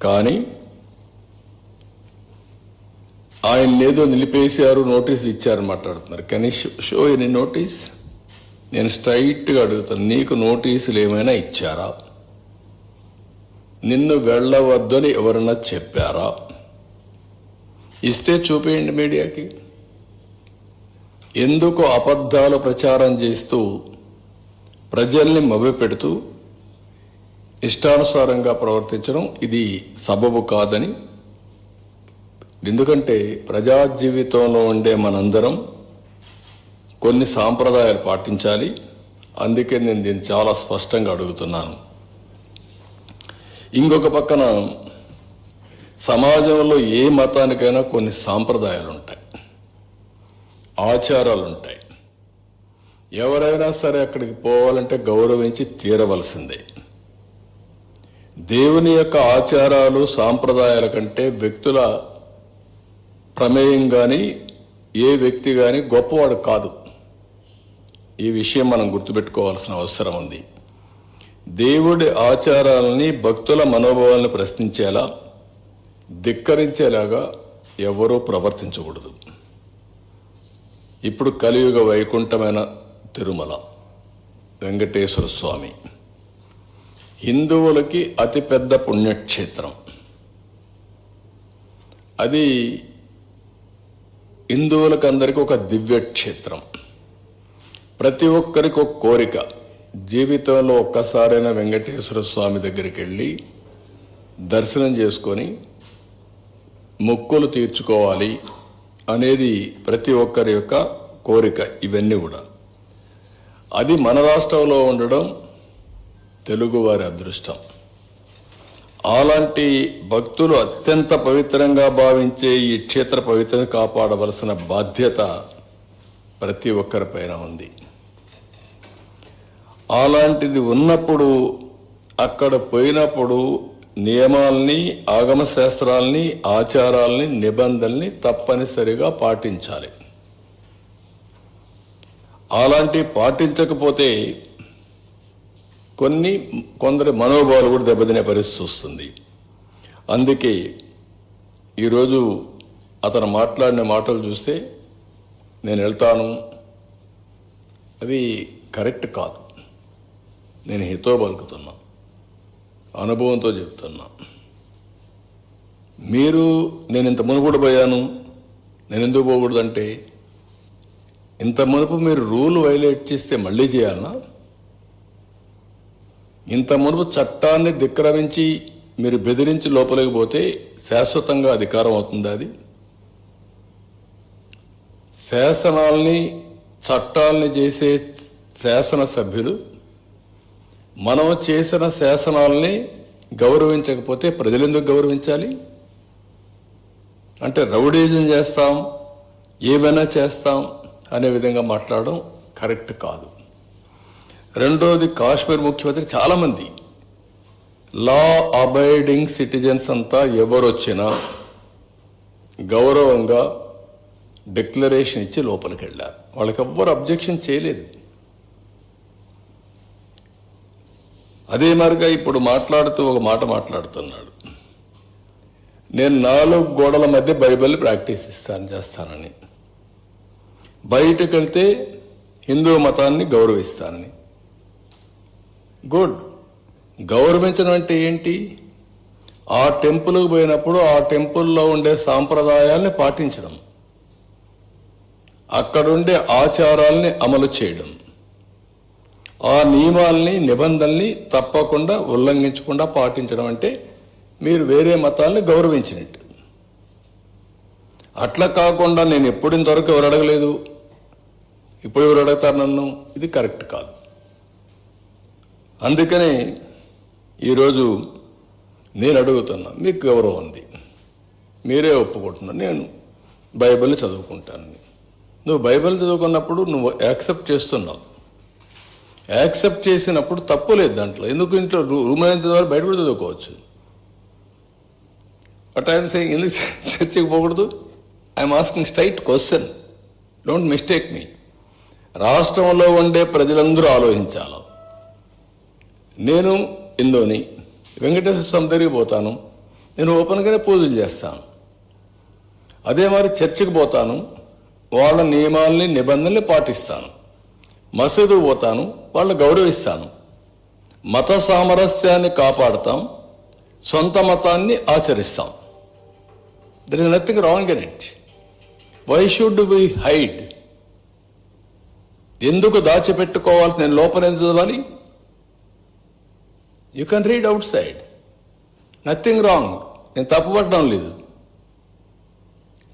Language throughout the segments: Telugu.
కానీ ఆయన ఏదో నిలిపేశారు, నోటీస్ ఇచ్చారని మాట్లాడుతున్నారు. Can you show any notice? నేను స్ట్రైట్గా అడుగుతాను, నీకు నోటీసులు ఏమైనా ఇచ్చారా? నిన్ను వెళ్ళవద్దని ఎవరన్నా చెప్పారా? ఇస్తే చూపేయండి మీడియాకి. ఎందుకు అబద్ధాలు ప్రచారం చేస్తూ ప్రజల్ని మభ్యపెడుతూ ఇష్టానుసారంగా ప్రవర్తించడం ఇది సబబు కాదని. ఎందుకంటే ప్రజా జీవితంలో ఉండే మనందరం కొన్ని సాంప్రదాయాలు పాటించాలి. అందుకే నేను దీన్ని చాలా స్పష్టంగా అడుగుతున్నాను. ఇంకొక పక్కన సమాజంలో ఏ మతానికైనా కొన్ని సాంప్రదాయాలు ఉంటాయి, ఆచారాలు ఉంటాయి. ఎవరైనా సరే అక్కడికి పోవాలంటే గౌరవించి తీరవలసిందే. దేవుని యొక్క ఆచారాలు సాంప్రదాయాల కంటే వ్యక్తుల ప్రమేయం కానీ ఏ వ్యక్తి కానీ గొప్పవాడు కాదు. ఈ విషయం మనం గుర్తుపెట్టుకోవాల్సిన అవసరం ఉంది. దేవుడి ఆచారాలని, భక్తుల మనోభావాలను ప్రశ్నించేలా, ధిక్కరించేలాగా ఎవరూ ప్రవర్తించకూడదు. ఇప్పుడు కలియుగ వైకుంఠమైన తిరుమల వెంకటేశ్వర స్వామి హిందువులకి అతిపెద్ద పుణ్యక్షేత్రం. అది హిందువులకు అందరికీ ఒక దివ్యక్షేత్రం. ప్రతి ఒక్కరికి ఒక కోరిక, జీవితంలో ఒక్కసారైనా వెంకటేశ్వర స్వామి దగ్గరికి వెళ్ళి దర్శనం చేసుకొని మొక్కులు తీర్చుకోవాలి అనేది ప్రతి ఒక్కరి యొక్క కోరిక. ఇవన్నీ కూడా అది మన రాష్ట్రంలో ఉండడం తెలుగువారి అదృష్టం. అలాంటి భక్తులు అత్యంత పవిత్రంగా భావించే ఈ క్షేత్ర పవిత్రత కాపాడవలసిన బాధ్యత ప్రతి ఒక్కరిపైన ఉంది. అలాంటిది ఉన్నప్పుడు అక్కడ పోయినప్పుడు నియమాల్ని, ఆగమ శాస్త్రాల్ని, ఆచారాల్ని, నిబంధనల్ని తప్పనిసరిగా పాటించాలి. అలాంటి పాటించకపోతే కొందరి మనోభావాలు కూడా దెబ్బతినే పరిస్థితి వస్తుంది. అందుకే ఈరోజు అతను మాట్లాడిన మాటలు చూస్తే నేను వెళ్తాను, అవి కరెక్ట్ కాదు. నేను హితో పలుకుతున్నా, అనుభవంతో చెప్తున్నా. మీరు నేను ఇంత మునుపుడు పోయాను, నేను ఎందుకు పోకూడదంటే, ఇంత మునుపు మీరు రూల్ వైలేట్ చేస్తే మళ్ళీ చేయాలనా? ఇంత మునుపు చట్టాన్ని ధిక్కరించి మీరు బెదిరించి లోపలికి పోతే శాశ్వతంగా అధికారం అవుతుందా? అది శాసనాల్ని, చట్టాలని చేసే శాసనసభ్యులు మనం చేసిన శాసనాల్ని గౌరవించకపోతే ప్రజలు ఎందుకు గౌరవించాలి? అంటే రౌడీజం చేస్తాం, ఏమైనా చేస్తాం అనే విధంగా మాట్లాడడం కరెక్ట్ కాదు. రెండోది, కాశ్మీర్ ముఖ్యమంత్రి చాలామంది లా అబైడింగ్ సిటిజన్స్ అంతా ఎవరొచ్చినా గౌరవంగా డిక్లరేషన్ ఇచ్చి లోపలికి వెళ్ళారు. వాళ్ళకి ఎవ్వరు అబ్జెక్షన్ చేయలేదు. అదే మరిగా ఇప్పుడు మాట్లాడుతూ ఒక మాట మాట్లాడుతున్నాడు, నేను 4 గోడల మధ్య బైబిల్ ప్రాక్టీస్ చేస్తానని, బయటకు వెళ్తే హిందూ మతాన్ని గౌరవిస్తానని. గుడ్. గౌరవించడం అంటే ఏంటి? ఆ టెంపుల్కి పోయినప్పుడు ఆ టెంపుల్లో ఉండే సాంప్రదాయాల్ని పాటించడం, అక్కడుండే ఆచారాల్ని అమలు చేయడం, ఆ నియమాల్ని, నిబంధనల్ని తప్పకుండా ఉల్లంఘించకుండా పాటించడం అంటే మీరు వేరే మతాల్ని గౌరవించినట్టు. అట్లా కాకుండా నేను ఎప్పుడు ఇంతవరకు ఎవరు అడగలేదు, ఇప్పుడు ఎవరు అడుగుతారు నన్ను, ఇది కరెక్ట్ కాదు. అందుకనే ఈరోజు నేను అడుగుతున్నా, మీకు గౌరవం ఉంది, మీరే ఒప్పుకుంటున్నా, నేను బైబిల్ చదువుకుంటానని. నువ్వు బైబిల్ చదువుకున్నప్పుడు నువ్వు యాక్సెప్ట్ చేస్తున్నావు. యాక్సెప్ట్ చేసినప్పుడు తప్పు లేదు దాంట్లో. ఎందుకు ఇంట్లో రూమ్ అయినంత ద్వారా బయట కూడా చదువుకోవచ్చు. బట్ ఐఎమ్ సేయింగ్, ఎందుకు చర్చకి పోకూడదు? I'm asking straight question, don't mistake me. రాష్ట్రంలో ఉండే ప్రజలందరూ ఆలోచించాలి. నేను హిందూని, వెంకటేశ్వర స్వామి దగ్గరికి పోతాను, నేను ఓపెన్గానే పూజలు చేస్తాను. అదే మరి చర్చికి పోతాను, వాళ్ళ నియమాల్ని నిబంధనల్ని పాటిస్తాను. మసీదు పోతాను, వాళ్ళని గౌరవిస్తాను. మత సామరస్యాన్ని కాపాడుతాం, సొంత మతాన్ని ఆచరిస్తాం. There is nothing wrong in it. Why should we hide? ఎందుకు దాచిపెట్టుకోవాల్సి? నేను లోపల ఎందుకు చదవాలి? You can read outside, nothing wrong. నేను తప్పుపట్టడం లేదు.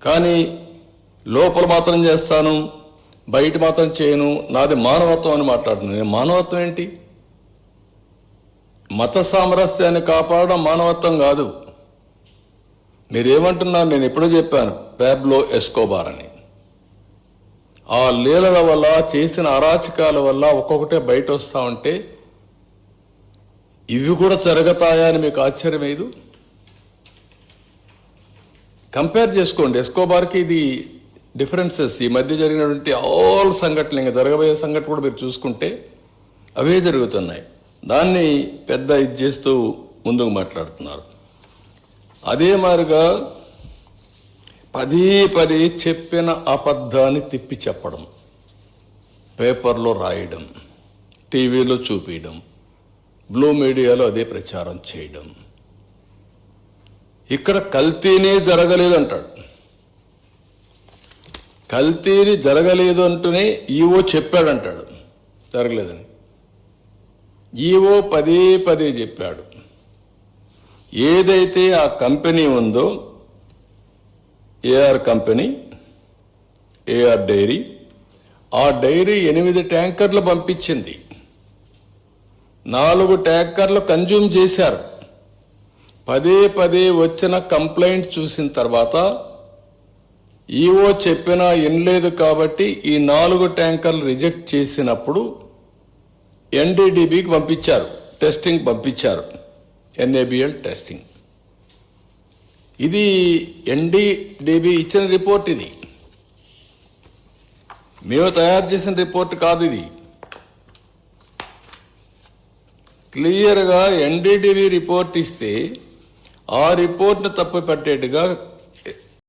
కానీ లోపల మాత్రం చేస్తాను, బయట మాత్రం చేయను, నాది మానవత్వం అని మాట్లాడుతున్నాను. నేను మానవత్వం ఏంటి? మత సామరస్యాన్ని కాపాడడం మానవత్వం కాదు. మీరేమంటున్నారు? నేను ఎప్పుడో చెప్పాను, పాబ్లో ఎస్కోబార్ అని. ఆ లీలల వల్ల, చేసిన అరాచకాల వల్ల ఒక్కొక్కటే బయట వస్తూ ఉంటే ఇవి కూడా జరుగుతాయా అని మీకు ఆశ్చర్యం లేదు? కంపేర్ చేసుకోండి. ఎస్కోబార్కి ఇది డిఫరెన్సెస్. ఈ మధ్య జరిగినటువంటి ఆల్ సంఘటనలు, ఇంకా జరగబోయే సంఘటన కూడా మీరు చూసుకుంటే అవే జరుగుతున్నాయి. దాన్ని పెద్ద ఇది చేస్తూ ముందుకు మాట్లాడుతున్నారు. అదే మాదిరిగా పదే చెప్పిన అబద్ధాన్ని తిప్పి చెప్పడం, పేపర్లో రాయడం, టీవీలో చూపించడం, బ్లూ మీడియాలో అదే ప్రచారం చేయడం. ఇక్కడ కల్తీనే జరగలేదు అంటాడు. కల్తీని జరగలేదు అంటూనే ఈవో చెప్పాడంటాడు జరగలేదని. ఈవో పదే చెప్పాడు. ఏదైతే ఆ కంపెనీ ఉందో, ఏఆర్ కంపెనీ, ఏఆర్ డైరీ, ఆ డైరీ 8 ట్యాంకర్లు పంపించింది. 4 ట్యాంకర్లు కన్జ్యూమ్ చేశారు. పదే వచ్చిన కంప్లైంట్ చూసిన తర్వాత ఈవో చెప్పినా వినలేదు కాబట్టి ఈ 4 ట్యాంకర్లు రిజెక్ట్ చేసినప్పుడు ఎన్డీడీబీకి పంపించారు, టెస్టింగ్ పంపించారు, ఎన్ఏబిఎల్ టెస్టింగ్. ఇది ఎన్డీడీబీ ఇచ్చిన రిపోర్ట్. ఇది మేము తయారు చేసిన రిపోర్ట్ కాదు. ఇది క్లియర్గా ఎన్డీడీబీ రిపోర్ట్ ఇస్తే ఆ రిపోర్ట్ను తప్పు పెట్టేట్టుగా